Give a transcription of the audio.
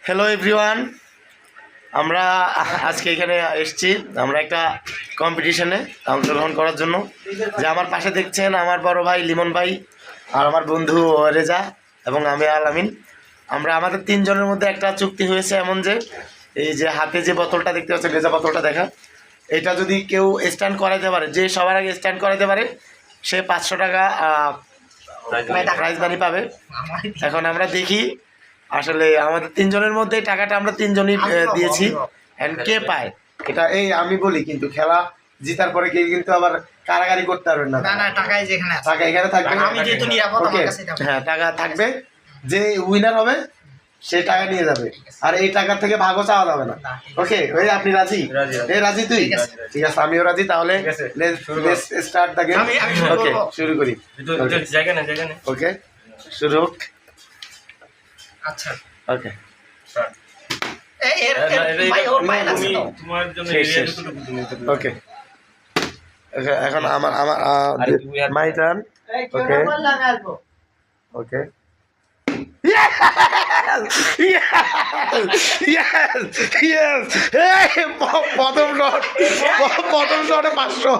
Hello everyone, আমরা আজকে এখানে এসেছি আমরা একটা কম্পিটিশনে অংশগ্রহণ করার জন্য। যে আমার পাশে দেখছেন আমার বড় ভাই লিমন ভাই আর আমার বন্ধু রেজা এবং আমি আল আমিন। আমরা আমাদের তিনজনের মধ্যে একটা চুক্তি হয়েছে এমন যে এই যে হাতে যে বোতলটা দেখতে পাচ্ছেন, রেজা বোতলটা দেখা, এটা যদি কেউ স্ট্যান্ড করাইতে পারে, যে সবার আগে স্ট্যান্ড করাইতে পারে সে 500 টাকা প্রাইজ মানি পাবে। এখন আমরা দেখি আসলে আমাদের তিনজনের মধ্যে টাকাটা আমরা তিনজনই দিয়েছি, এন্ড কে পায় এটা এই আমি বলি, কিন্তু খেলা জিতার পরে কেউ কিন্তু আবার কারাগারি করতে পারবেন না। টাকা এখানে থাকবে, হ্যাঁ টাকা থাকবে, যে উইনার হবে সে টাকা নিয়ে যাবে, আর এই টাকা থেকে ভাগও চাওয়া যাবে না। ওকে, ওই আপনি রাজি? এই রাজি তুই? ঠিক আছে, আমিও রাজি। তাহলে স্টার্ট দ্য গেম। ওকে, শুরু করি। ওকে, শুরু হোক। আচ্ছা, ওকে, ওকে, এখন আমার আমার মাই টার্ন। ওকে, ওকে, প্রথম শটে 500।